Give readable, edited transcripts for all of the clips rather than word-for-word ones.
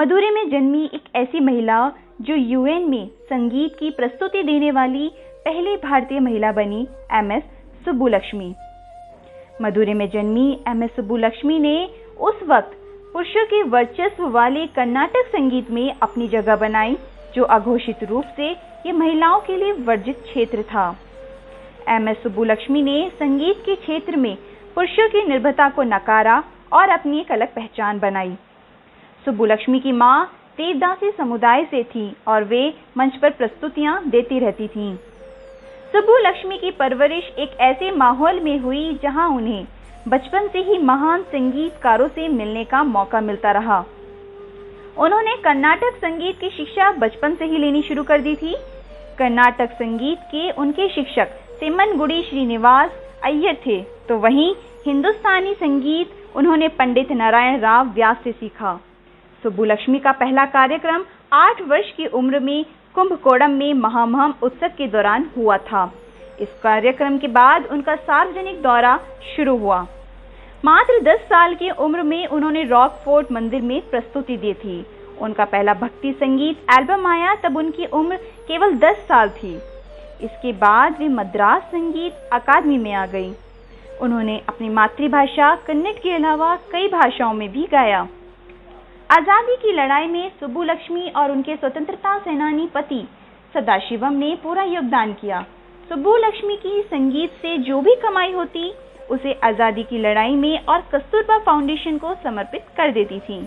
मदुरै में जन्मी एक ऐसी महिला जो यूएन में संगीत की प्रस्तुति देने वाली पहली भारतीय महिला बनी, एमएस सुब्बुलक्ष्मी। मदुरै में जन्मी एमएस सुब्बुलक्ष्मी ने उस वक्त पुरुषों के वर्चस्व वाले कर्नाटक संगीत में अपनी जगह बनाई, जो अघोषित रूप से ये महिलाओं के लिए वर्जित क्षेत्र था। एमएस सुब्बुलक्ष्मी ने संगीत के क्षेत्र में पुरुषों की निर्भरता को नकारा और अपनी एक अलग पहचान बनाई। सुब्बुलक्ष्मी की मां देवदासी समुदाय से थी और वे मंच पर प्रस्तुतियां देती रहती थीं। सुब्बुलक्ष्मी की परवरिश एक ऐसे माहौल में हुई जहां उन्हें बचपन से ही महान संगीतकारों से मिलने का मौका मिलता रहा। उन्होंने कर्नाटक संगीत की शिक्षा बचपन से ही लेनी शुरू कर दी थी। कर्नाटक संगीत के उनके शिक्षक सेम्मनगुडी श्रीनिवास अय्यर थे, तो वहीं हिंदुस्तानी संगीत उन्होंने पंडित नारायण राव व्यास से सीखा। सुब्बुलक्ष्मी का पहला कार्यक्रम 8 वर्ष की उम्र में कुंभकोणम में महामहम उत्सव के दौरान हुआ था। इस कार्यक्रम के बाद उनका सार्वजनिक दौरा शुरू हुआ। मात्र 10 साल की उम्र में उन्होंने रॉकफोर्ट मंदिर में प्रस्तुति दी थी। उनका पहला भक्ति संगीत एल्बम आया तब उनकी उम्र केवल 10 साल थी। इसके बाद वे मद्रास संगीत अकादमी में आ गई। उन्होंने अपनी मातृभाषा कन्नड़ के अलावा कई भाषाओं में भी गाया। आजादी की लड़ाई में सुब्बुलक्ष्मी और उनके स्वतंत्रता सेनानी पति सदाशिवम ने पूरा योगदान किया। सुब्बुलक्ष्मी की संगीत से जो भी कमाई होती उसे आजादी की लड़ाई में और कस्तूरबा फाउंडेशन को समर्पित कर देती थी।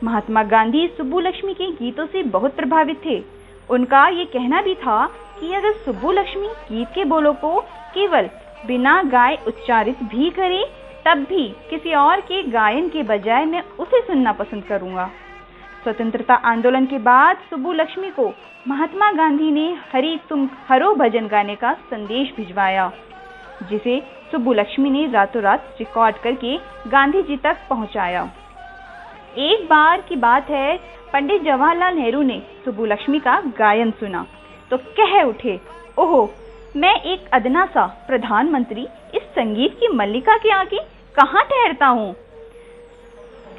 महात्मा गांधी सुब्बुलक्ष्मी के गीतों से बहुत प्रभावित थे। उनका ये कहना भी था कि अगर सुब्बुलक्ष्मी गीत के बोलों को केवल बिना गाए उच्चारित भी करे, तब भी किसी और के गायन के बजाय मैं उसे सुनना पसंद करूंगा। स्वतंत्रता आंदोलन के बाद सुब्बुलक्ष्मी को महात्मा गांधी ने हरि तुम हरो भजन गाने का संदेश भिजवाया, जिसे सुब्बुलक्ष्मी ने रातों रात रिकॉर्ड करके गांधी जी तक पहुंचाया। एक बार की बात है, पंडित जवाहरलाल नेहरू ने सुब्बुलक्ष्मी का गायन सुना तो कह उठे, ओहो, मैं एक अदना सा प्रधानमंत्री इस संगीत की मल्लिका के आगे कहाँ ठहरता हूँ।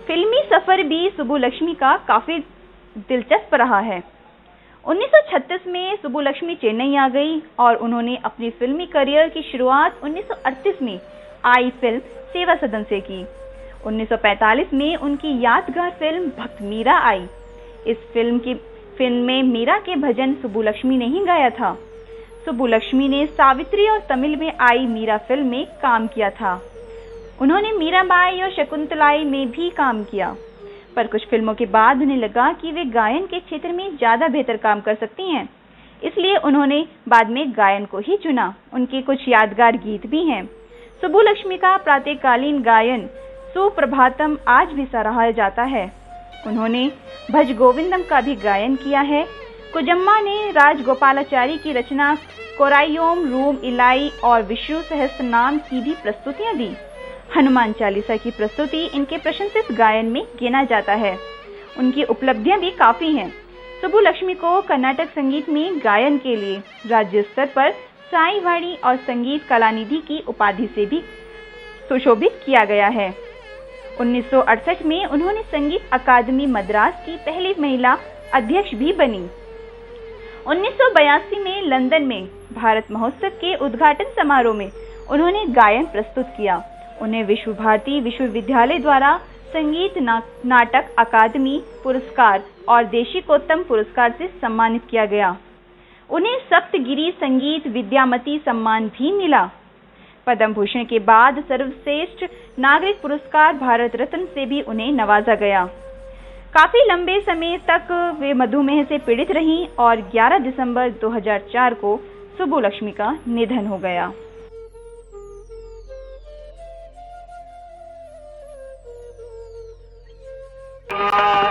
फिल्मी सफर भी सुब्बुलक्ष्मी का काफी दिलचस्प रहा है। 1936 में सुब्बुलक्ष्मी चेन्नई आ गई और उन्होंने अपनी फिल्मी करियर की शुरुआत 1938 में आई फिल्म सेवा सदन से की। 1945 में उनकी यादगार फिल्म भक्त मीरा आई। इस फिल्म में मीरा के भजन सुब्बुलक्ष्मी ने ही गाया था। सुब्बुलक्ष्मी ने सावित्री और तमिल में आई मीरा फिल्म में काम किया था। उन्होंने मीराबाई और शकुंतलाई में भी काम किया, पर कुछ फिल्मों के बाद उन्हें लगा कि वे गायन के क्षेत्र में ज्यादा बेहतर काम कर सकती हैं, इसलिए उन्होंने बाद में गायन को ही चुना। उनके कुछ यादगार गीत भी हैं। सुब्बुलक्ष्मी का प्रातःकालीन गायन सुप्रभातम आज भी सराहा जाता है। उन्होंने भज गोविंदम का भी गायन किया है। कुजम्मा ने राजगोपालाचारी की रचना कोरायोम रूम इलाई और विष्णु सहस्त्रनाम की भी प्रस्तुतियां दी। हनुमान चालीसा की प्रस्तुति इनके प्रशंसित गायन में गिना जाता है। उनकी उपलब्धियां भी काफी हैं। सुब्बुलक्ष्मी को कर्नाटक संगीत में गायन के लिए राज्य स्तर पर साईवाड़ी और संगीत कलानिधि की उपाधि से भी सुशोभित किया गया है। 1968 में उन्होंने संगीत अकादमी मद्रास की पहली महिला अध्यक्ष भी बनी। 1982 में लंदन में भारत महोत्सव के उद्घाटन समारोह में उन्होंने गायन प्रस्तुत किया। उन्हें विश्व भारती विश्वविद्यालय द्वारा संगीत नाटक अकादमी पुरस्कार और देशिकोत्तम पुरस्कार से सम्मानित किया गया। उन्हें सप्तगिरी संगीत विद्यामती सम्मान भी मिला। पद्म भूषण के बाद सर्वश्रेष्ठ नागरिक पुरस्कार भारत रत्न से भी उन्हें नवाजा गया। काफी लंबे समय तक वे मधुमेह से पीड़ित रहीं और 11 दिसंबर 2004 को सुब्बुलक्ष्मी का निधन हो गया। Thank you.